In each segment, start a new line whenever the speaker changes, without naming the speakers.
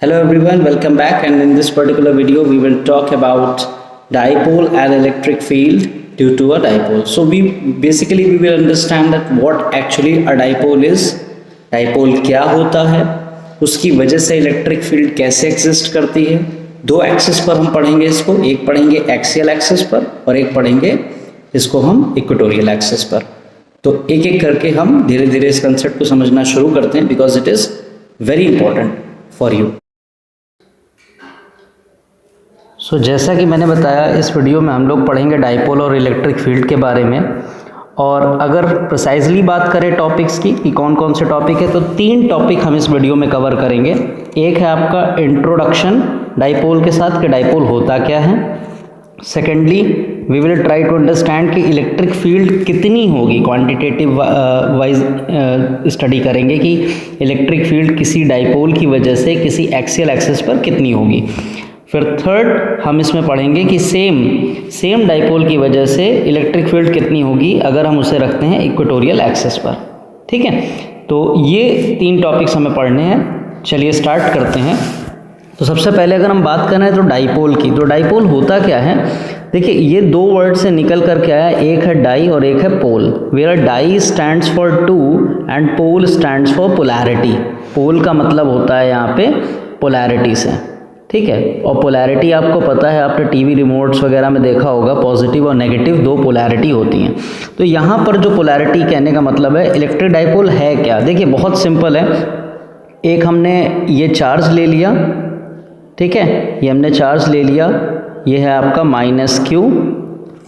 Hello everyone, welcome back, and in this particular video we will talk about dipole and electric field due to a dipole. So we will understand that what actually a dipole is, dipole क्या होता है, उसकी वजह से electric field कैसे exist करती है। दो एक्सिस पर हम पढ़ेंगे इसको, एक पढ़ेंगे एक्सियल एक्सिस पर और एक पढ़ेंगे इसको हम इक्वेटोरियल एक्सिस पर। तो एक एक करके हम धीरे धीरे इस कंसेप्ट को समझना शुरू करते हैं because it is very important for you. So जैसा कि मैंने बताया, इस वीडियो में हम लोग पढ़ेंगे डाइपोल और इलेक्ट्रिक फील्ड के बारे में। और अगर प्रिसाइजली बात करें टॉपिक्स की कि कौन कौन से टॉपिक है, तो 3 टॉपिक हम इस वीडियो में कवर करेंगे। एक है आपका इंट्रोडक्शन डाइपोल के साथ कि डाइपोल होता क्या है। Secondly we will try to understand कि इलेक्ट्रिक फील्ड कितनी होगी, क्वांटिटेटिव वाइज स्टडी करेंगे कि इलेक्ट्रिक फील्ड किसी डाइपोल की वजह से किसी एक्सियल एक्सिस पर कितनी होगी। फिर थर्ड हम इसमें पढ़ेंगे कि सेम डाइपोल की वजह से इलेक्ट्रिक फील्ड कितनी होगी अगर हम उसे रखते हैं इक्वेटोरियल एक्सिस पर। ठीक है, तो ये 3 टॉपिक्स हमें पढ़ने हैं। चलिए स्टार्ट करते हैं। तो सबसे पहले अगर हम बात करें तो डाइपोल की, तो डाइपोल होता क्या है। देखिए, ये 2 वर्ड से निकल कर क्या है, एक है डाई और एक है pole. Where die stands for 2 and pole stands for polarity. Pole का मतलब होता है यहाँ पे पोलैरिटी से। ठीक है, और पोलैरिटी आपको पता है, आपने टीवी रिमोट्स वगैरह में देखा होगा, पॉजिटिव और नेगेटिव 2 पोलैरिटी होती हैं। तो यहाँ पर जो पोलैरिटी कहने का मतलब है इलेक्ट्रिक डाइपोल है क्या। देखिए बहुत सिंपल है। एक हमने ये चार्ज ले लिया, ठीक है, ये हमने चार्ज ले लिया, ये है आपका -Q,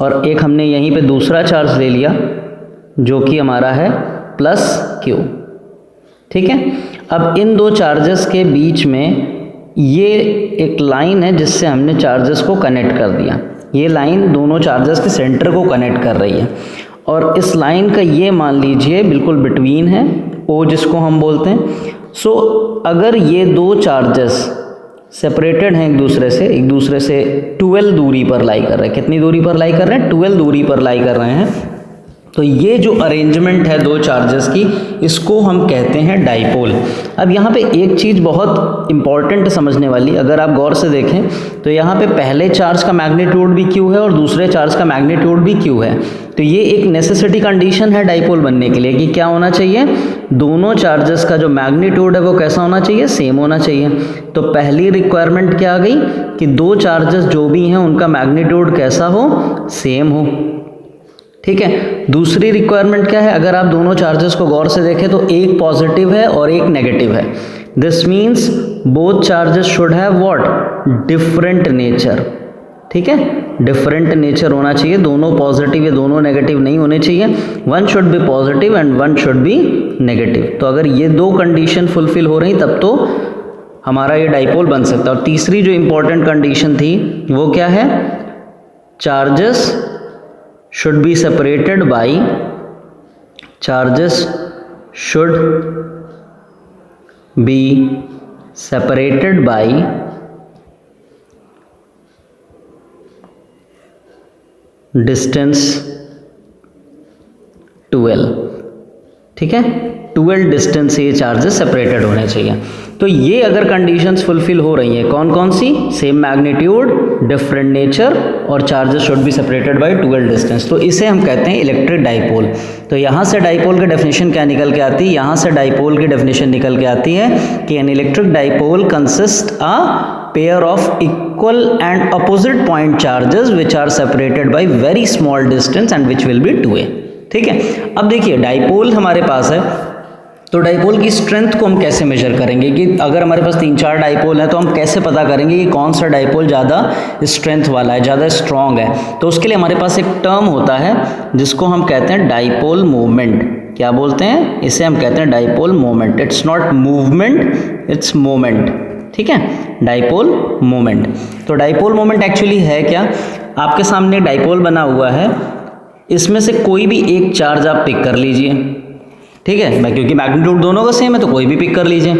और एक हमने यहीं पे दूसरा चार्ज ले लिया जो कि हमारा है +Q। ठीक है, अब इन 2 चार्जेस के बीच में ये एक लाइन है जिससे हमने चार्जेस को कनेक्ट कर दिया। ये लाइन दोनों चार्जेस के सेंटर को कनेक्ट कर रही है, और इस लाइन का ये मान लीजिए बिल्कुल बिटवीन है, O जिसको हम बोलते हैं। सो अगर ये 2 चार्जेस सेपरेटेड हैं एक दूसरे से 12 दूरी पर लाई कर रहे हैं। कितनी दूरी पर लाई कर रहे हैं, 12 दूरी पर लाई कर रहे हैं। तो ये जो अरेंजमेंट है 2 चार्जेस की, इसको हम कहते हैं डाइपोल। अब यहाँ पे एक चीज़ बहुत इंपॉर्टेंट समझने वाली, अगर आप गौर से देखें तो यहाँ पे पहले चार्ज का मैग्नीट्यूड भी Q है और दूसरे चार्ज का मैग्नीट्यूड भी Q है। तो ये एक नेसेसिटी कंडीशन है डाइपोल बनने के लिए कि क्या होना चाहिए, दोनों चार्जेस का जो मैग्नीट्यूड है वो कैसा होना चाहिए, सेम होना चाहिए। तो पहली रिक्वायरमेंट क्या आ गई कि 2 चार्जेस जो भी हैं उनका मैग्नीट्यूड कैसा हो, सेम हो। ठीक है, दूसरी रिक्वायरमेंट क्या है, अगर आप दोनों चार्जेस को गौर से देखें तो एक पॉजिटिव है और एक नेगेटिव है। This means both charges should have what, different nature. ठीक है, डिफरेंट नेचर होना चाहिए, दोनों पॉजिटिव या दोनों नेगेटिव नहीं होने चाहिए। One should be positive and one should be negative. तो अगर ये 2 कंडीशन फुलफिल हो रही तब तो हमारा ये डाइपोल बन सकता है। और तीसरी जो इंपॉर्टेंट कंडीशन थी वो क्या है, charges should be separated by distance 12। ठीक है, 12 डिस्टेंस से ये चार्जेस सेपरेटेड होने चाहिए। तो ये अगर कंडीशंस फुलफिल हो रही हैं, कौन कौन सी, सेम मैग्नीट्यूड, डिफरेंट नेचर और charges should be separated by 12 distance, तो इसे हम कहते हैं इलेक्ट्रिक डाइपोल। तो यहाँ से डाइपोल की डेफिनेशन क्या निकल के आती है, यहाँ से डाइपोल की डेफिनेशन निकल के आती है कि an electric dipole consist a pair of equal and opposite point charges which are separated by very small distance and which will be 2a। ठीक है, अब देखिए डाइपोल हमारे पास है, तो डाइपोल की स्ट्रेंथ को हम कैसे मेजर करेंगे कि अगर हमारे पास 3-4 डाइपोल हैं तो हम कैसे पता करेंगे कि कौन सा डाइपोल ज़्यादा स्ट्रेंथ वाला है, ज़्यादा स्ट्रॉन्ग है। तो उसके लिए हमारे पास एक टर्म होता है जिसको हम कहते हैं डाइपोल मोमेंट। क्या बोलते हैं, इसे हम कहते हैं dipole moment. It's not movement, its moment. ठीक है, डाइपोल मोमेंट। तो डाइपोल मोमेंट एक्चुअली है क्या, आपके सामने डाइपोल बना हुआ है, इसमें से कोई भी एक चार्ज आप पिक कर लीजिए। ठीक है, क्योंकि मैग्नीट्यूड दोनों का सेम है तो कोई भी पिक कर लीजिए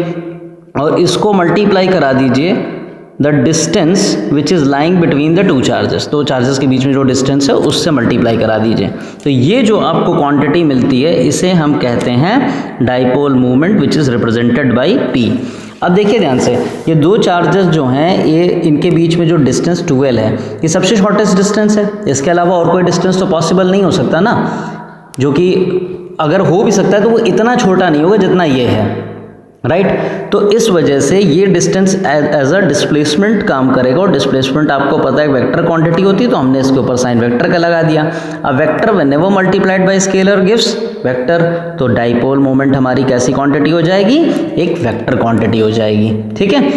और इसको मल्टीप्लाई करा दीजिए the distance which is lying between the 2 charges. 2 charges के बीच में जो डिस्टेंस है उससे मल्टीप्लाई करा दीजिए। तो ये जो आपको क्वांटिटी मिलती है इसे हम कहते हैं dipole moment which is represented by P। अब देखिए ध्यान से, ये दो चार्जेस जो हैं ये इनके बीच में जो डिस्टेंस 12 है ये सबसे शॉर्टेस्ट डिस्टेंस है। इसके अलावा और कोई डिस्टेंस तो पॉसिबल नहीं हो सकता ना, जो कि अगर हो भी सकता है तो वो इतना छोटा नहीं होगा जितना ये है, राइट। तो इस वजह से ये डिस्टेंस एज अ डिस्प्लेसमेंट काम करेगा, और डिस्प्लेसमेंट आपको पता है वेक्टर क्वांटिटी होती है, तो हमने इसके ऊपर साइन वेक्टर का लगा दिया। अब vector whenever multiplied by scalar gives vector, तो डाइपोल मोमेंट हमारी कैसी क्वांटिटी हो जाएगी, एक वेक्टर क्वांटिटी हो जाएगी, ठीक है।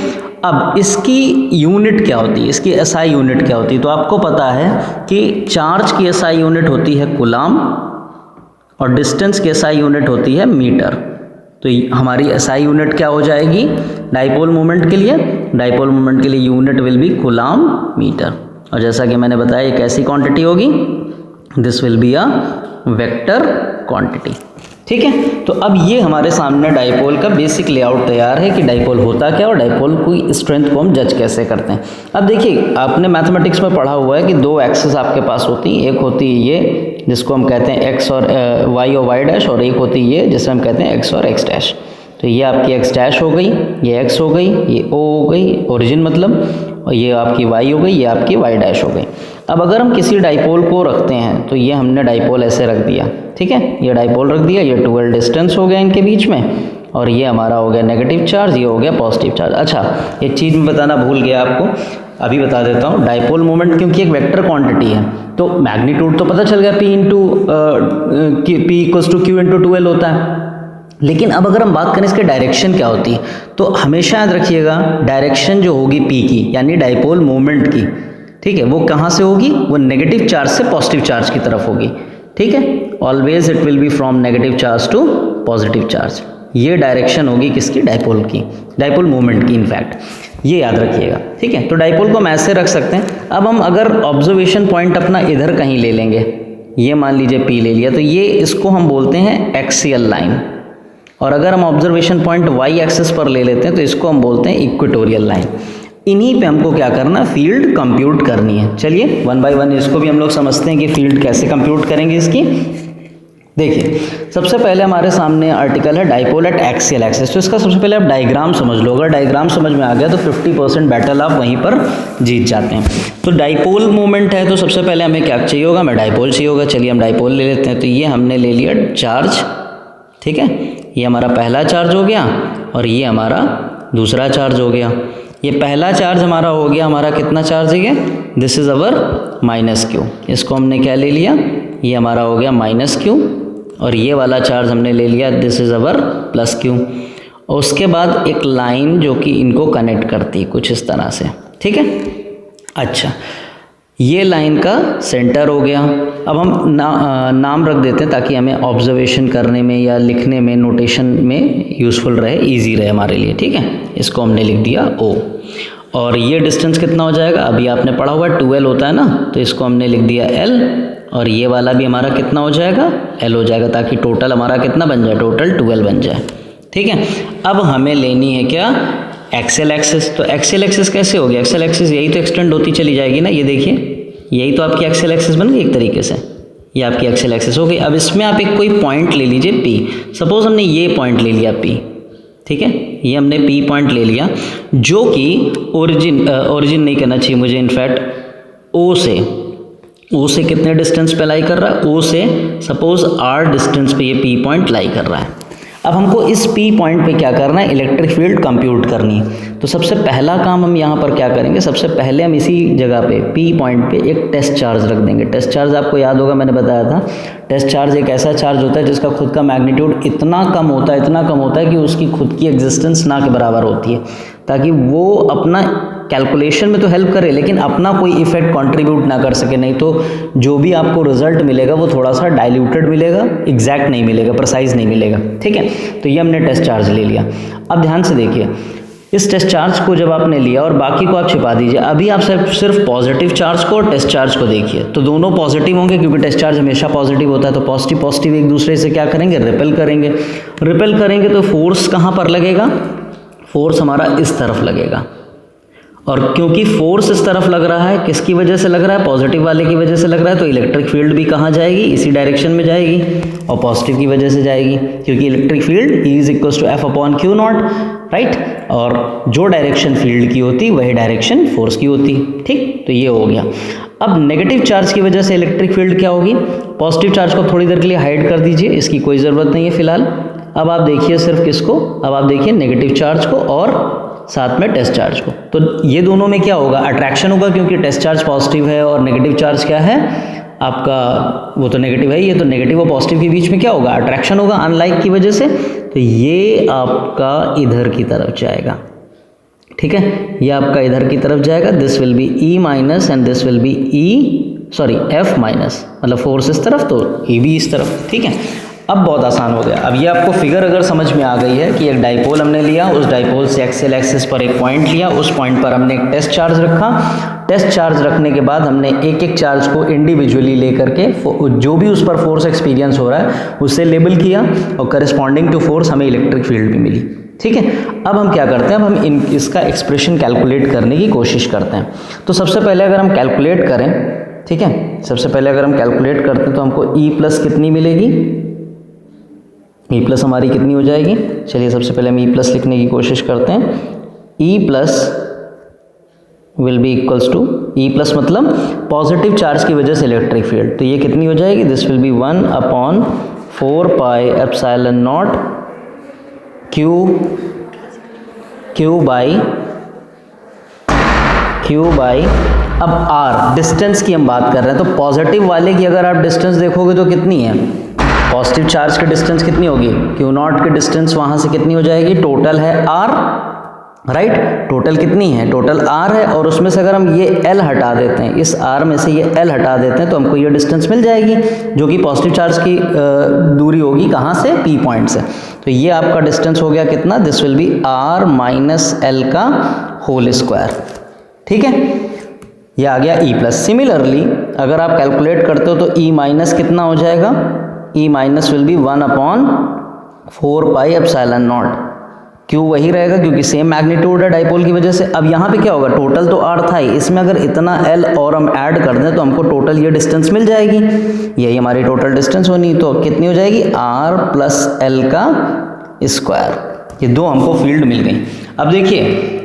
अब इसकी यूनिट क्या होती है, इसकी एसआई यूनिट क्या होती है, तो आपको पता है कि चार्ज की एसआई यूनिट होती है कूलाम और डिस्टेंस की एसआई यूनिट होती है मीटर। तो हमारी एसआई यूनिट क्या हो जाएगी डाइपोल मोमेंट के लिए, डाइपोल मोमेंट के लिए unit will be coulomb metre. और जैसा कि मैंने बताया एक ऐसी क्वांटिटी होगी, this will be a vector quantity, ठीक है। तो अब ये हमारे सामने डाइपोल का बेसिक लेआउट तैयार है कि डाइपोल होता क्या और डाइपोल की स्ट्रेंथ को हम जज कैसे करते हैं। अब देखिए आपने मैथमेटिक्स में पढ़ा हुआ है कि दो एक्सिस आपके पास होती हैं, एक होती है ये जिसको हम कहते हैं एक्स और वाई और वाई डैश, और एक होती है ये जिसे हम कहते हैं एक्स और एक्स डैश। तो ये आपकी एक्स डैश हो गई, ये एक्स हो गई, ये ओ हो गई ओरिजिन मतलब, और ये आपकी वाई हो गई, ये आपकी वाई डैश हो गई। अब अगर हम किसी डाइपोल को रखते हैं तो ये हमने डाइपोल ऐसे रख दिया, ठीक है, ये डाइपोल रख दिया, ये 12 डिस्टेंस हो गया इनके बीच में, और ये हमारा हो गया नेगेटिव चार्ज, ये हो गया पॉजिटिव चार्ज। अच्छा एक चीज़ मैं बताना भूल गया आपको, अभी बता देता हूँ। डाइपोल मोमेंट क्योंकि एक वेक्टर क्वांटिटी है तो मैग्नीट्यूड तो पता चल गया P equals to Q into 2L होता है। लेकिन अब अगर हम बात करें इसके डायरेक्शन क्या होती है, तो हमेशा याद रखिएगा डायरेक्शन जो होगी P की यानी डाइपोल मोमेंट की, ठीक है, वो कहाँ से होगी, वो नेगेटिव चार्ज से पॉजिटिव चार्ज की तरफ होगी, ठीक है। Always it will be from negative charge to positive charge, ये डायरेक्शन होगी किसकी, डाइपोल की, डाइपोल मोमेंट की इनफैक्ट, ये याद रखिएगा, ठीक है। तो डाइपोल को हम ऐसे रख सकते हैं। अब हम अगर ऑब्जर्वेशन पॉइंट अपना इधर कहीं ले लेंगे, ये मान लीजिए P ले लिया, तो ये इसको हम बोलते हैं एक्सियल लाइन, और अगर हम ऑब्जर्वेशन पॉइंट वाई एक्सिस पर ले लेते हैं तो इसको हम बोलते हैं इक्वेटोरियल लाइन। इन्हीं पे हमको क्या करना, फील्ड कंप्यूट करनी है। चलिए वन बाय वन इसको भी हम लोग समझते हैं कि फील्ड कैसे कंप्यूट करेंगे इसकी। देखिए सबसे पहले हमारे सामने आर्टिकल है डाइपोल एट एक्सियल एक्सिस, तो इसका सबसे पहले आप डायग्राम समझ लो। अगर डायग्राम समझ में आ गया तो 50% बैटल आप वहीं पर जीत जाते हैं। तो डाइपोल मोमेंट है तो सबसे पहले हमें क्या चाहिए होगा, हमें डाइपोल चाहिए होगा। चलिए हम डाइपोल ले लेते हैं। तो ये हमने ले लिया चार्ज, ठीक है, ये हमारा पहला चार्ज हो गया और ये हमारा दूसरा चार्ज हो गया। ये पहला चार्ज हमारा हो गया, हमारा कितना चार्ज है, this is our minus Q. इसको हमने क्या ले लिया, ये हमारा हो गया माइनस क्यू, और ये वाला चार्ज हमने ले लिया, this is our plus Q. और उसके बाद एक लाइन जो कि इनको कनेक्ट करती है कुछ इस तरह से, ठीक है। अच्छा, ये लाइन का सेंटर हो गया। अब हम नाम रख देते हैं ताकि हमें ऑब्जर्वेशन करने में या लिखने में नोटेशन में यूज़फुल रहे, इजी रहे हमारे लिए, ठीक है। इसको हमने लिख दिया O। और ये डिस्टेंस कितना हो जाएगा, अभी आपने पढ़ा हुआ है 2L होता है ना, तो इसको हमने लिख दिया L। और ये वाला भी हमारा कितना हो जाएगा, L हो जाएगा, ताकि टोटल हमारा कितना बन जाए, टोटल 12 बन जाए, ठीक है। अब हमें लेनी है क्या, एक्सेल एक्सिस। तो एक्सेल एक्सिस कैसे होगी, एक्सेल एक्सिस यही तो एक्सटेंड होती चली जाएगी ना, ये देखिए यही तो आपकी एक्सेल एक्सिस बन गई एक तरीके से, ये आपकी एक्सेल एक्सिस हो गई। अब इसमें आप एक कोई पॉइंट ले लीजिए P, सपोज हमने ये पॉइंट ले लिया P, ठीक है, ये हमने P पॉइंट ले लिया जो कि ओरिजिन नहीं कहना चाहिए मुझे, इनफैक्ट O से कितने डिस्टेंस पे लाई कर रहा है, O से सपोज R डिस्टेंस पे ये P पॉइंट लाई कर रहा है। अब हमको इस P पॉइंट पे क्या करना है, इलेक्ट्रिक फील्ड कंप्यूट करनी है। तो सबसे पहला काम हम यहाँ पर क्या करेंगे, सबसे पहले हम इसी जगह पे P पॉइंट पे एक टेस्ट चार्ज रख देंगे। टेस्ट चार्ज आपको याद होगा, मैंने बताया था, टेस्ट चार्ज एक ऐसा चार्ज होता है जिसका खुद का मैग्नीट्यूड इतना कम होता है कि उसकी खुद की एग्जिस्टेंस ना के बराबर होती है, ताकि वो अपना कैलकुलेशन में तो हेल्प करे लेकिन अपना कोई इफेक्ट कंट्रीब्यूट ना कर सके, नहीं तो जो भी आपको रिजल्ट मिलेगा वो थोड़ा सा डाइल्यूटेड मिलेगा, एग्जैक्ट नहीं मिलेगा, प्रिसाइज नहीं मिलेगा, ठीक है। तो ये हमने टेस्ट चार्ज ले लिया। अब ध्यान से देखिए, इस टेस्ट चार्ज को जब आपने लिया और बाकी को आप छिपा दीजिए, अभी आप सिर्फ पॉजिटिव चार्ज को और टेस्ट चार्ज को देखिए, तो दोनों पॉजिटिव होंगे क्योंकि टेस्ट चार्ज हमेशा पॉजिटिव होता है। तो पॉजिटिव एक दूसरे से क्या करेंगे, रिपेल करेंगे। तो फोर्स कहाँ पर लगेगा, फोर्स हमारा इस तरफ लगेगा, और क्योंकि फोर्स इस तरफ लग रहा है, किसकी वजह से लग रहा है, पॉजिटिव वाले की वजह से लग रहा है, तो इलेक्ट्रिक फील्ड भी कहाँ जाएगी, इसी डायरेक्शन में जाएगी और पॉजिटिव की वजह से जाएगी, क्योंकि electric field E is equal to F upon Q naught, right. और जो डायरेक्शन फील्ड की होती वही डायरेक्शन फोर्स की होती, ठीक। तो ये हो गया। अब नेगेटिव चार्ज की वजह से इलेक्ट्रिक फील्ड क्या होगी, पॉजिटिव चार्ज को थोड़ी देर के लिए हाइड कर दीजिए, इसकी कोई ज़रूरत नहीं है फिलहाल। अब आप देखिए सिर्फ किसको, अब आप देखिए नेगेटिव चार्ज को और साथ में टेस्ट चार्ज को। तो ये दोनों में क्या होगा, अट्रैक्शन होगा, क्योंकि टेस्ट चार्ज पॉजिटिव है और नेगेटिव चार्ज क्या है आपका, वो तो नेगेटिव है, ये तो नेगेटिव और पॉजिटिव के बीच में क्या होगा, अट्रैक्शन होगा अनलाइक की वजह से। तो ये आपका इधर की तरफ जाएगा, ठीक है, ये आपका इधर की तरफ जाएगा। This will B E minus and this will B F minus, मतलब फोर्स इस तरफ तो E भी इस तरफ, ठीक है। अब बहुत आसान हो गया। अब ये आपको फिगर अगर समझ में आ गई है कि एक डाइपोल हमने लिया, उस डाइपोल से एक्सियल एक्सिस पर एक पॉइंट लिया, उस पॉइंट पर हमने एक टेस्ट चार्ज रखा, टेस्ट चार्ज रखने के बाद हमने एक एक चार्ज को इंडिविजुअली लेकर के जो भी उस पर फोर्स एक्सपीरियंस हो रहा है उससे लेबल किया और करस्पॉन्डिंग टू फोर्स हमें इलेक्ट्रिक फील्ड भी मिली, ठीक है। अब हम क्या करते हैं, अब हम इसका एक्सप्रेशन कैलकुलेट करने की कोशिश करते हैं। तो सबसे पहले अगर हम कैलकुलेट करें, ठीक है, सबसे पहले अगर हम कैलकुलेट करते हैं तो हमको E प्लस कितनी मिलेगी, E प्लस हमारी कितनी हो जाएगी, चलिए सबसे पहले हम E प्लस लिखने की कोशिश करते हैं। E plus will be equals to, E plus मतलब पॉजिटिव चार्ज की वजह से इलेक्ट्रिक फील्ड, तो ये कितनी हो जाएगी, this will B 1 upon 4 pi epsilon not Q by अब R डिस्टेंस की हम बात कर रहे हैं, तो पॉजिटिव वाले की अगर आप डिस्टेंस देखोगे तो कितनी है, पॉजिटिव चार्ज की डिस्टेंस कितनी होगी, Q नॉट की डिस्टेंस वहाँ से कितनी हो जाएगी, टोटल है R, राइट, टोटल कितनी है, टोटल R है, और उसमें से अगर हम ये L हटा देते हैं, इस R में से ये L हटा देते हैं तो हमको ये डिस्टेंस मिल जाएगी, जो कि पॉजिटिव चार्ज की दूरी होगी कहाँ से, P पॉइंट से। तो ये आपका डिस्टेंस हो गया कितना, this will B R minus L का होल स्क्वायर, ठीक है, ये आ गया E प्लस। सिमिलरली अगर आप कैलकुलेट करते हो तो E माइनस कितना हो जाएगा, E minus will be 1 upon 4 pi epsilon not, क्यों वही रहेगा क्योंकि सेम मैग्नीट्यूड है डाइपोल की वजह से। अब यहाँ पे क्या होगा, टोटल तो R था ही, इसमें अगर इतना L और हम ऐड कर दें तो हमको टोटल ये डिस्टेंस मिल जाएगी, यही हमारी टोटल डिस्टेंस होनी, तो कितनी हो जाएगी, R प्लस L का स्क्वायर, ये दो हमको फील्ड मिल गई। अब देखिए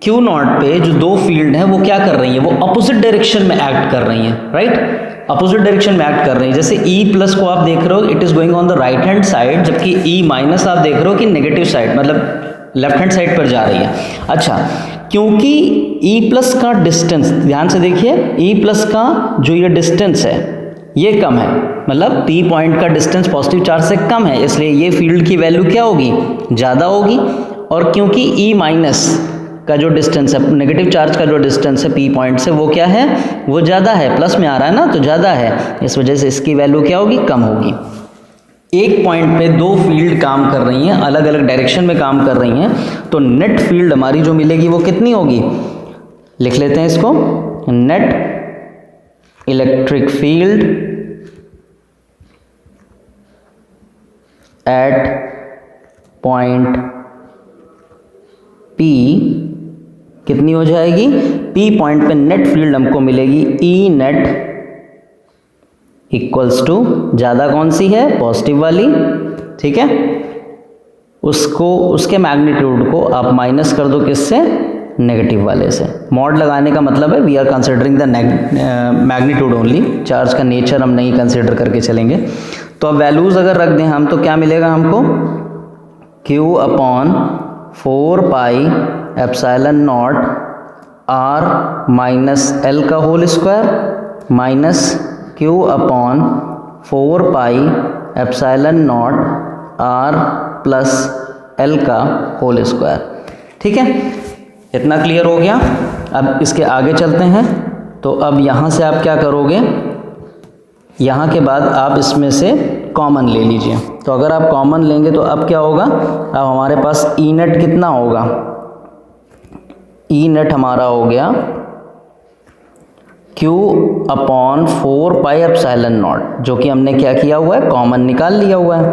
Q नॉट पे जो दो फील्ड हैं वो क्या कर रही हैं, वो अपोजिट डायरेक्शन में एक्ट कर रही हैं, राइट, अपोजिट डायरेक्शन में एक्ट कर रही है। जैसे E प्लस को आप देख रहे हो, it is going on the right hand side, जबकि E माइनस आप देख रहे हो कि नेगेटिव साइड, मतलब लेफ्ट हैंड साइड पर जा रही है। अच्छा, क्योंकि E प्लस का डिस्टेंस, ध्यान से देखिए, E प्लस का जो ये डिस्टेंस है ये कम है, मतलब P पॉइंट का डिस्टेंस पॉजिटिव चार्ज से कम है, इसलिए ये फील्ड की वैल्यू क्या होगी, ज़्यादा होगी। और क्योंकि E माइनस का जो डिस्टेंस है, नेगेटिव चार्ज का जो डिस्टेंस है P पॉइंट से, वो क्या है, वो ज़्यादा है, प्लस में आ रहा है ना, तो ज़्यादा है, इस वजह से इसकी वैल्यू क्या होगी, कम होगी। एक पॉइंट पे दो फील्ड काम कर रही हैं, अलग अलग डायरेक्शन में काम कर रही हैं, तो नेट फील्ड हमारी जो मिलेगी वो कितनी होगी, लिख लेते हैं इसको, net electric field at point P कितनी हो जाएगी, P पॉइंट पे नेट फील्ड हमको मिलेगी E नेट इक्वल्स टू, ज़्यादा कौन सी है, पॉजिटिव वाली, ठीक है, उसको, उसके मैग्नीट्यूड को आप माइनस कर दो किससे, नेगेटिव वाले से। मॉड लगाने का मतलब है we are considering the magnitude only, charge का नेचर हम नहीं कंसिडर करके चलेंगे। तो अब वैल्यूज़ अगर रख दें हम तो क्या मिलेगा हमको, Q upon 4 pi epsilon naught R minus L का whole square minus Q upon 4 pi epsilon naught R plus L का होल स्क्वायर, ठीक है, इतना क्लियर हो गया। अब इसके आगे चलते हैं, तो अब यहाँ से आप क्या करोगे, यहाँ के बाद आप इसमें से कॉमन ले लीजिए। तो अगर आप कॉमन लेंगे तो अब क्या होगा, अब हमारे पास E नेट कितना होगा, E नेट हमारा हो गया Q upon 4 pi epsilon not, जो कि हमने क्या किया हुआ है, कॉमन निकाल लिया हुआ है।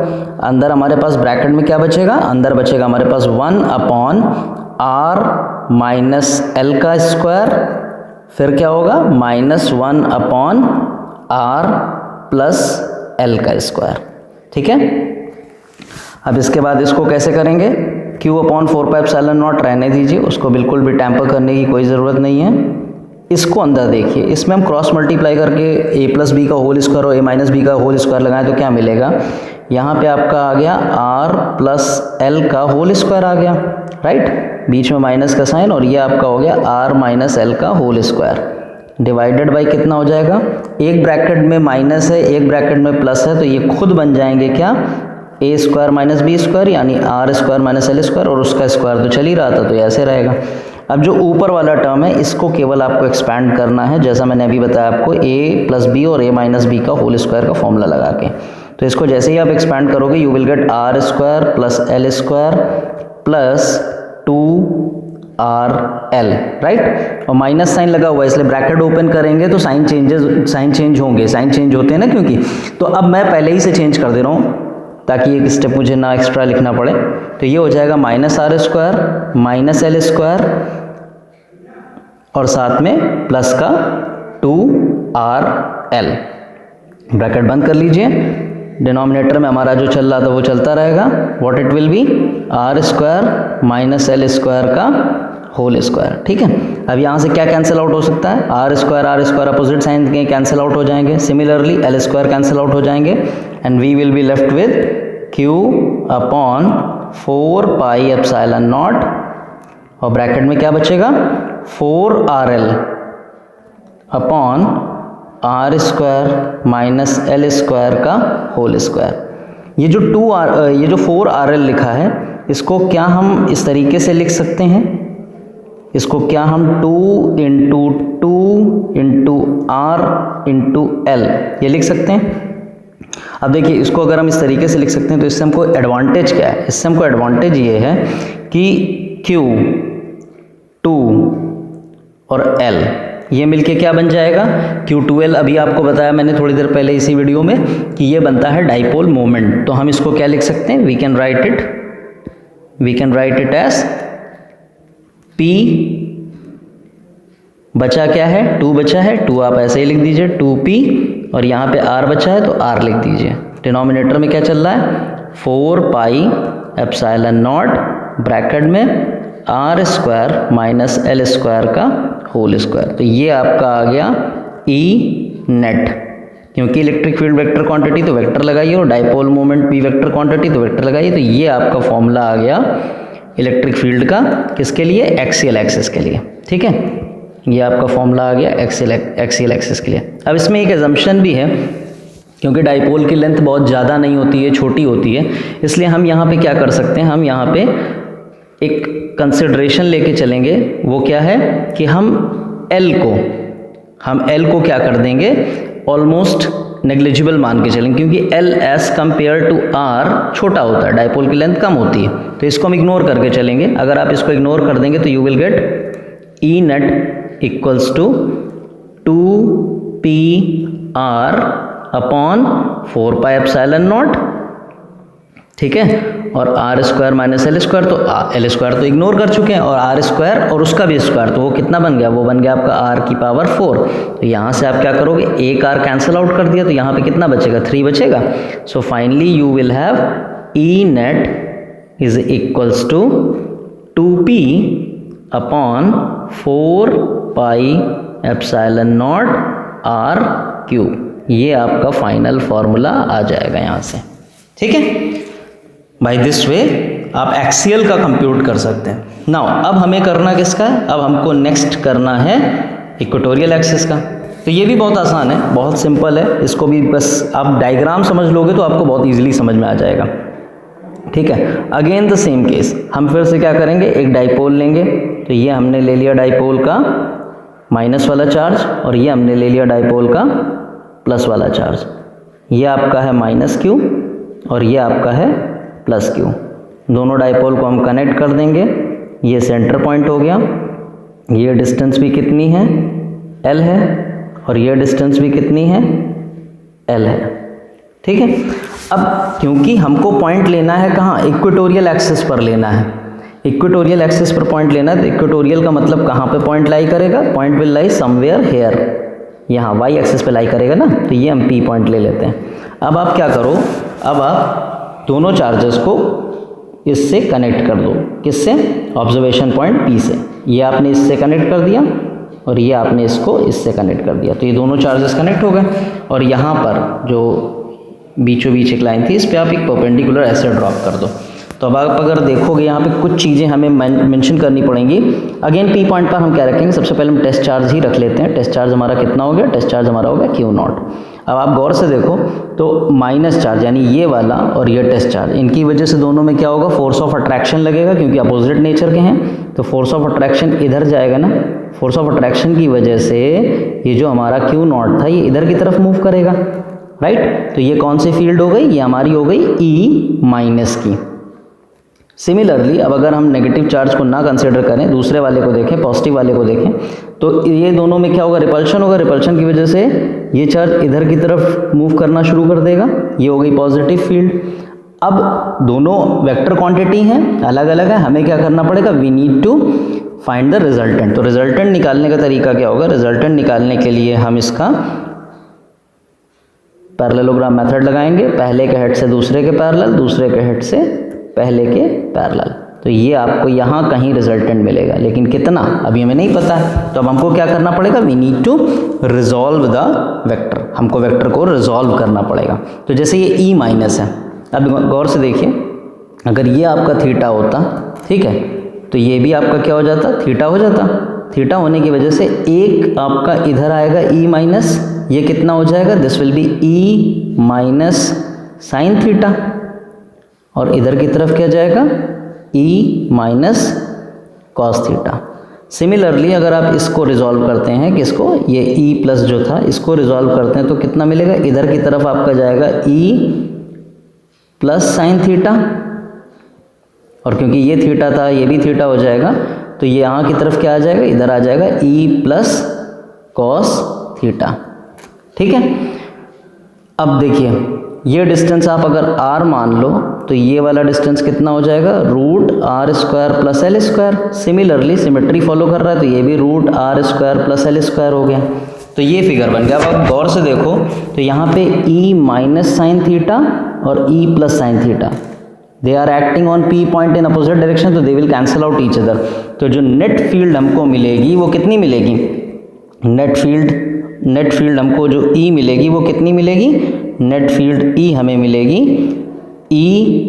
अंदर हमारे पास ब्रैकेट में क्या बचेगा, अंदर बचेगा हमारे पास 1 अपॉन R माइनस एल का स्क्वायर, फिर क्या होगा -1 अपॉन आर प्लस एल का स्क्वायर। ठीक है, अब इसके बाद इसको कैसे करेंगे, Q अपॉन 4πε0 रहने दीजिए, उसको बिल्कुल भी टैम्पर करने की कोई ज़रूरत नहीं है। इसको अंदर देखिए, इसमें हम क्रॉस मल्टीप्लाई करके a प्लस बी का होल स्क्वायर और a माइनस बी का होल स्क्वायर लगाएं तो क्या मिलेगा, यहाँ पे आपका आ गया r प्लस एल का होल स्क्वायर आ गया, राइट, बीच में माइनस का साइन, और ये आपका हो गया r माइनस एल का होल स्क्वायर डिवाइडेड बाई कितना हो जाएगा, एक ब्रैकेट में माइनस है एक ब्रैकेट में प्लस है, तो ये खुद बन जाएंगे क्या, a square minus B square यानी r square minus L square, और उसका स्क्वायर तो चल ही रहा था तो ऐसे रहेगा। अब जो ऊपर वाला टर्म है इसको केवल आपको एक्सपैंड करना है, जैसा मैंने अभी बताया आपको a प्लस बी और a माइनस बी का होल स्क्वायर का फॉर्मूला लगा के। तो इसको जैसे ही आप एक्सपैंड करोगे you will gate r square plus L square plus 2rl, right, और माइनस साइन लगा हुआ है इसलिए ब्रैकेट ओपन करेंगे तो साइन चेंज होंगे, साइन चेंज होते हैं ना क्योंकि, तो अब मैं पहले ही से चेंज कर दे रहा हूँ ताकि एक स्टेप मुझे ना एक्स्ट्रा लिखना पड़े। तो ये हो जाएगा -r square minus L square और साथ में प्लस का 2rl, ब्रैकेट बंद कर लीजिए, डिनोमिनेटर में हमारा जो चल रहा था वो चलता रहेगा, what it will B r square minus L square का होल स्क्वायर। ठीक है, अब यहाँ से क्या कैंसिल आउट हो सकता है, r स्क्वायर अपोजिट साइन के कैंसिल आउट हो जाएंगे, similarly l square cancel out हो जाएंगे, and we will be left with q upon 4πε0 और ब्रैकेट में क्या बचेगा 4rl upon r square minus L square का होल स्क्वायर। ये जो 4rl लिखा है इसको क्या हम इस तरीके से लिख सकते हैं, इसको क्या हम 2 इंटू r इंटू एल ये लिख सकते हैं। अब देखिए इसको अगर हम इस तरीके से लिख सकते हैं तो इससे हमको एडवांटेज क्या है, इससे हमको एडवांटेज ये है कि q 2 और l ये मिलके क्या बन जाएगा, Q2L, अभी आपको बताया मैंने थोड़ी देर पहले इसी वीडियो में कि ये बनता है डाइपोल मोमेंट। तो हम इसको क्या लिख सकते हैं, we can write it as P, बचा क्या है 2 बचा है, 2 आप ऐसे ही लिख दीजिए 2P, और यहाँ पे R बचा है तो R लिख दीजिए। डिनोमिनेटर में क्या चल रहा है 4πε0 ब्रैकेट में r square minus L square का होल स्क्वायर। तो ये आपका आ गया E नेट, क्योंकि इलेक्ट्रिक फील्ड वेक्टर क्वांटिटी तो वेक्टर लगाइए और डाइपोल मोमेंट भी वेक्टर क्वांटिटी तो वेक्टर लगाइए। तो ये आपका फॉर्मूला आ गया इलेक्ट्रिक फील्ड का, किसके लिए, एक्सियल एक्सिस के लिए। ठीक है, ये आपका फॉर्मूला आ गया एक्सियल एक्सिस के लिए। अब इसमें एक एजम्पशन भी है, क्योंकि डाइपोल की लेंथ बहुत ज़्यादा नहीं होती है, छोटी होती है, इसलिए हम यहाँ पे क्या कर सकते हैं, हम यहाँ पे एक कंसिडरेशन लेके चलेंगे। वो क्या है कि हम L को क्या कर देंगे, ऑलमोस्ट नेग्लिजिबल मान के चलेंगे, क्योंकि L as compare to R छोटा होता है, डाइपोल की लेंथ कम होती है, तो इसको हम इग्नोर करके चलेंगे। अगर आप इसको इग्नोर कर देंगे तो you will get E net equals to 2PR upon 4πε0, ठीक है, और r square minus L square, तो एल स्क्वायर तो इग्नोर कर चुके हैं, और r स्क्वायर और उसका भी स्क्वायर, तो वो कितना बन गया, वो बन गया आपका r की पावर 4। तो यहाँ से आप क्या करोगे, एक r कैंसिल आउट कर दिया तो यहाँ पे कितना बचेगा, 3 बचेगा। So finally you will have E net is equals to 2p upon 4πε0 r cube. ये आपका फाइनल फॉर्मूला आ जाएगा यहाँ से। ठीक है, बाय दिस वे आप एक्सियल का कंप्यूट कर सकते हैं। नाउ अब हमें करना किसका है, अब हमको नेक्स्ट करना है इक्वेटोरियल एक्सिस का। तो ये भी बहुत आसान है, बहुत सिंपल है, इसको भी बस आप डायग्राम समझ लोगे तो आपको बहुत इजीली समझ में आ जाएगा। ठीक है, अगेन द सेम केस, हम फिर से क्या करेंगे, एक डाइपोल लेंगे। तो ये हमने ले लिया डाइपोल का माइनस वाला चार्ज, और ये हमने ले लिया डाइपोल का प्लस वाला चार्ज। ये आपका है माइनस क्यू और ये आपका है प्लस क्यू। दोनों डाइपोल को हम कनेक्ट कर देंगे, ये सेंटर पॉइंट हो गया। ये डिस्टेंस भी कितनी है, L है, और ये डिस्टेंस भी कितनी है, L है। ठीक है, अब क्योंकि हमको पॉइंट लेना है कहाँ, इक्वेटोरियल एक्सिस पर लेना है, इक्वेटोरियल एक्सिस पर पॉइंट लेना है तो इक्वेटोरियल का मतलब कहाँ पे पॉइंट लाई करेगा, point will lie somewhere here, यहाँ वाई एक्सिस पे लाई करेगा ना, तो ये हम पी पॉइंट ले लेते हैं। अब आप क्या करो, अब आप दोनों चार्जेस को इससे कनेक्ट कर दो, किससे, ऑब्जर्वेशन पॉइंट पी से। ये आपने इससे कनेक्ट कर दिया और ये आपने इसको इससे कनेक्ट कर दिया, तो ये दोनों चार्जेस कनेक्ट हो गए। और यहाँ पर जो बीचों बीच एक लाइन थी, इस पर आप एक परपेंडिकुलर ऐसे ड्रॉप कर दो। तो अब आप अगर देखोगे यहाँ पे कुछ चीज़ें हमें मेंशन करनी पड़ेंगी। अगेन पी पॉइंट पर हम क्या रखेंगे, सबसे पहले हम टेस्ट चार्ज ही रख लेते हैं। टेस्ट चार्ज हमारा कितना हो गया, टेस्ट चार्ज हमारा हो गया क्यू नॉट। अब आप गौर से देखो तो माइनस चार्ज यानी ये वाला और ये टेस्ट चार्ज, इनकी वजह से दोनों में क्या होगा, फोर्स ऑफ अट्रैक्शन लगेगा, क्योंकि अपोजिट नेचर के हैं। तो फोर्स ऑफ अट्रैक्शन इधर जाएगा ना, फोर्स ऑफ अट्रैक्शन की वजह से ये जो हमारा क्यू नॉट था ये इधर की तरफ मूव करेगा, राइट। तो ये कौन सी फील्ड हो गई, ये हमारी हो गई ई माइनस की। सिमिलरली अब अगर हम नेगेटिव चार्ज को ना कंसिडर करें, दूसरे वाले को देखें, पॉजिटिव वाले को देखें, तो ये दोनों में क्या होगा, रिपल्शन होगा। रिपल्शन की वजह से ये चार्ज इधर की तरफ मूव करना शुरू कर देगा, ये हो गई पॉजिटिव फील्ड। अब दोनों वेक्टर क्वांटिटी हैं, अलग अलग है, हमें क्या करना पड़ेगा, we need to find the resultant. तो रिजल्टेंट निकालने का तरीका क्या होगा, रिजल्टेंट निकालने के लिए हम इसका पैरेललोग्राम मेथड लगाएंगे, पहले के हेड से दूसरे के पैरेलल, दूसरे के हेड से पहले के पैरेलल। तो ये आपको यहाँ कहीं रिजल्टेंट मिलेगा, लेकिन कितना अभी हमें नहीं पता है। तो अब हमको क्या करना पड़ेगा, we need to resolve the vector, हमको वेक्टर को रिजॉल्व करना पड़ेगा। तो जैसे ये ई माइनस है, अब गौर से देखिए, अगर ये आपका थीटा होता, ठीक है, तो ये भी आपका क्या हो जाता, थीटा हो जाता। थीटा होने की वजह से एक आपका इधर आएगा ई माइनस, ये कितना हो जाएगा, this will be E minus sine theta, और इधर की तरफ क्या जाएगा, E minus cos theta. Similarly अगर आप इसको रिजॉल्व करते हैं, किसको, ये ई प्लस जो था इसको रिजॉल्व करते हैं, तो कितना मिलेगा, इधर की तरफ आपका जाएगा ई प्लस साइन थीटा, और क्योंकि ये थीटा था ये भी थीटा हो जाएगा, तो ये यहाँ की तरफ क्या आ जाएगा, इधर आ जाएगा ई प्लस कॉस थीटा, ठीक है। अब देखिए ये डिस्टेंस आप अगर r मान लो, तो ये वाला डिस्टेंस कितना हो जाएगा, root R square plus L square. Similarly symmetry follow कर रहा है, तो ये भी root R square plus L square हो गया। तो ये फिगर बन गया। अब आप गौर से देखो तो यहाँ पे ई माइनस साइन थीटा और E plus sine theta, they are acting on P point in opposite direction, तो they will cancel out each other. तो जो नेट फील्ड हमको मिलेगी वो कितनी मिलेगी, नेट फील्ड हमको जो ई मिलेगी वो कितनी मिलेगी, नेट फील्ड ई हमें मिलेगी ई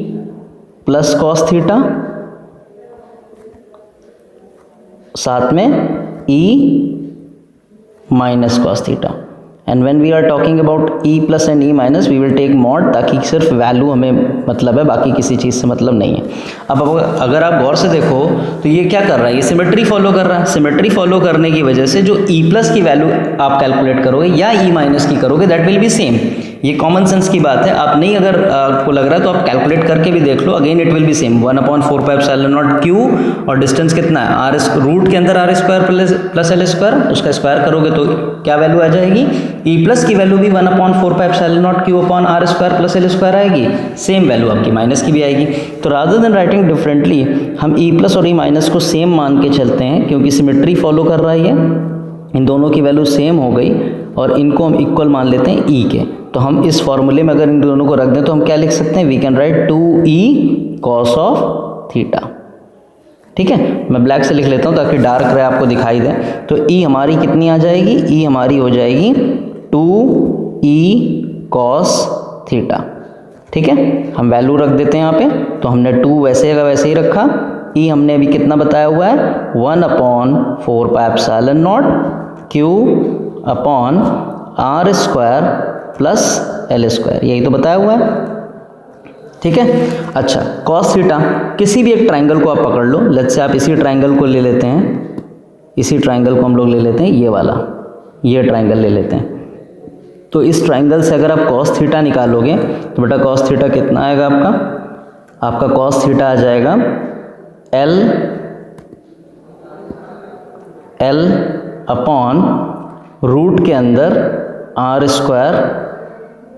प्लस कॉस थीटा, साथ में E minus cos theta. And when we are talking about E plus and E minus we will take mod, ताकि सिर्फ वैल्यू हमें मतलब है, बाकी किसी चीज़ से मतलब नहीं है। अब अगर आप गौर से देखो तो ये क्या कर रहा है, ये सिमेट्री फॉलो कर रहा है। सिमेट्री फॉलो करने की वजह से जो ई प्लस की वैल्यू आप कैलकुलेट करोगे या ई माइनस की करोगे, दैट विल बी सेम। ये कॉमन सेंस की बात है, आप नहीं अगर आपको लग रहा है तो आप कैलकुलेट करके भी देख लो, again it will be same 1/4πε0 q, और डिस्टेंस कितना है आर, रूट के अंदर R square plus L square, उसका स्क्वायर करोगे तो क्या वैल्यू आ जाएगी, ई प्लस की वैल्यू भी 1/4πε0 q upon R square plus L square आएगी, सेम वैल्यू आपकी माइनस की भी आएगी। तो रादर देन राइटिंग डिफरेंटली हम ई प्लस और ई माइनस को सेम मान के चलते हैं, क्योंकि सिमेट्री फॉलो कर रहा है, इन दोनों की वैल्यू सेम हो गई और इनको हम इक्वल मान लेते हैं ई के। तो हम इस फॉर्मूले में अगर इन दोनों को रख दें तो हम क्या लिख सकते हैं, we can write 2e cos of theta, ठीक है। मैं ब्लैक से लिख लेता हूँ ताकि डार्क रहे आपको दिखाई दे। तो ई हमारी कितनी आ जाएगी, ई हमारी हो जाएगी 2e cos थीटा, ठीक है। हम वैल्यू रख देते हैं यहाँ पे, तो हमने 2 वैसे का वैसे ही रखा, ई हमने अभी कितना बताया हुआ है 1/4πε0 q upon R square plus L square, यही तो बताया हुआ है, ठीक है। अच्छा, कॉस थीटा, किसी भी एक ट्राइंगल को आप पकड़ लो, लेट्स से आप इसी ट्राइंगल को ले लेते हैं, इसी ट्राइंगल को हम लोग ले लेते हैं, ये वाला, ये ट्राइंगल ले लेते हैं। तो इस ट्राइंगल से अगर आप कॉस थीटा निकालोगे तो बेटा कॉस थीटा कितना आएगा आपका कॉस थीटा आ जाएगा एल अपॉन रूट के अंदर R square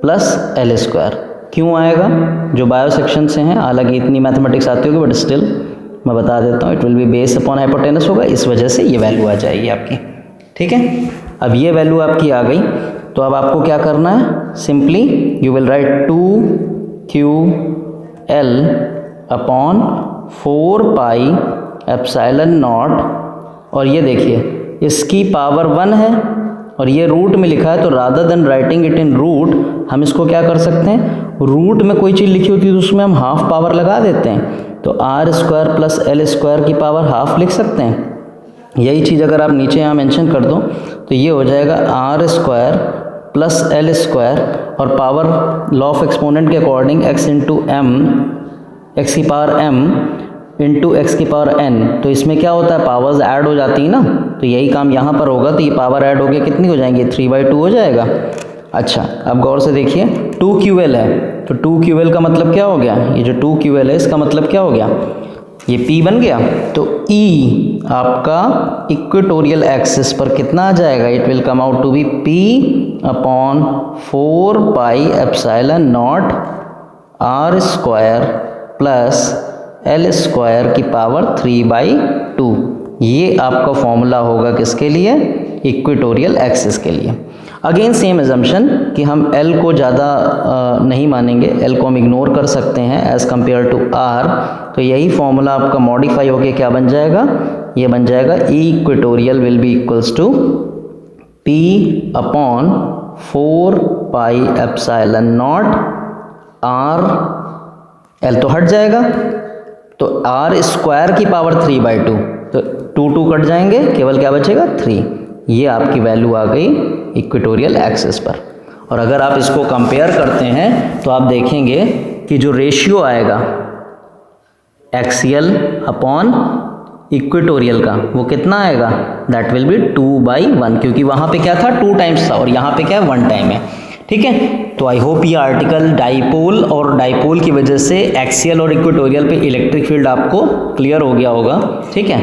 plus L square. क्यों आएगा, जो बायो सेक्शन से हैं, हालांकि इतनी मैथमेटिक्स आती होगी बट स्टिल मैं बता देता हूँ, it will B base upon hypotenuse होगा, इस वजह से ये वैल्यू आ जाएगी आपकी। ठीक है, अब ये वैल्यू आपकी आ गई, तो अब आपको क्या करना है, simply you will write 2QL upon 4 pi epsilon not, और ये देखिए इसकी पावर 1 है और ये रूट में लिखा है, तो rather than writing it in root हम इसको क्या कर सकते हैं, रूट में कोई चीज़ लिखी होती है तो उसमें हम हाफ पावर लगा देते हैं, तो r² प्लस L² की पावर हाफ लिख सकते हैं। यही चीज़ अगर आप नीचे यहाँ मेंशन कर दो तो ये हो जाएगा r² प्लस L² और पावर लॉ ऑफ एक्सपोनेंट के according x into m, x की पावर m इंटू x की पावर n, तो इसमें क्या होता है, पावर्स ऐड हो जाती है ना, तो यही काम यहाँ पर होगा, तो ये पावर ऐड हो गया, कितनी हो जाएंगी, 3/2 हो जाएगा। अच्छा, अब गौर से देखिए 2QL है, तो 2QL का मतलब क्या हो गया, ये जो 2QL है इसका मतलब क्या हो गया, ये P बन गया, तो E आपका इक्वेटोरियल एक्सिस पर कितना आ जाएगा, it will come out to be P upon 4 pi epsilon naught r² plus L² की पावर 3/2। ये आपका फॉर्मूला होगा किसके लिए, इक्वेटोरियल एक्सिस के लिए। अगेन सेम एजम्पशन कि हम L को ज़्यादा नहीं मानेंगे, L को हम इग्नोर कर सकते हैं एज़ कम्पेयर टू R, तो यही फॉर्मूला आपका मॉडिफाई होके क्या बन जाएगा, ये बन जाएगा E equatorial will be equals to P upon 4 pi epsilon naught R, L तो हट जाएगा, तो r² की पावर 3/2, तो 2 कट जाएंगे, केवल क्या बचेगा 3। ये आपकी वैल्यू आ गई इक्वेटोरियल एक्सिस पर। और अगर आप इसको कंपेयर करते हैं तो आप देखेंगे कि जो रेशियो आएगा एक्सियल अपॉन इक्वेटोरियल का वो कितना आएगा, दैट विल बी 2/1, क्योंकि वहाँ पे क्या था 2 टाइम्स था और यहाँ पे क्या है 1 टाइम है। ठीक है, तो आई होप ये आर्टिकल डाइपोल और डाइपोल की वजह से एक्सियल और इक्वेटोरियल पे इलेक्ट्रिक फील्ड आपको क्लियर हो गया होगा। ठीक है,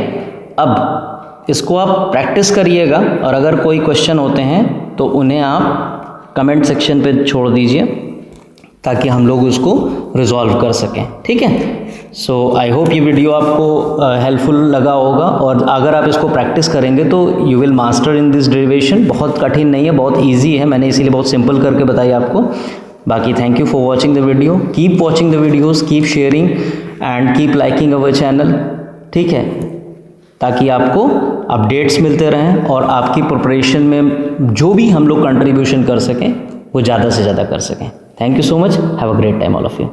अब इसको आप प्रैक्टिस करिएगा और अगर कोई क्वेश्चन होते हैं तो उन्हें आप कमेंट सेक्शन पे छोड़ दीजिए ताकि हम लोग उसको रिजॉल्व कर सकें। ठीक है, सो आई होप ये वीडियो आपको हेल्पफुल लगा होगा और अगर आप इसको प्रैक्टिस करेंगे तो you will master in this derivation. बहुत कठिन नहीं है, बहुत ईजी है, मैंने इसीलिए बहुत सिंपल करके बताई आपको। बाकी thank you for watching the video, keep watching the videos, keep sharing and keep liking our channel. ठीक है, ताकि आपको अपडेट्स मिलते रहें और आपकी प्रिपरेशन में जो भी हम लोग कंट्रीब्यूशन कर सकें वो ज़्यादा से ज़्यादा कर सकें। Thank you so much, have a great time all of you.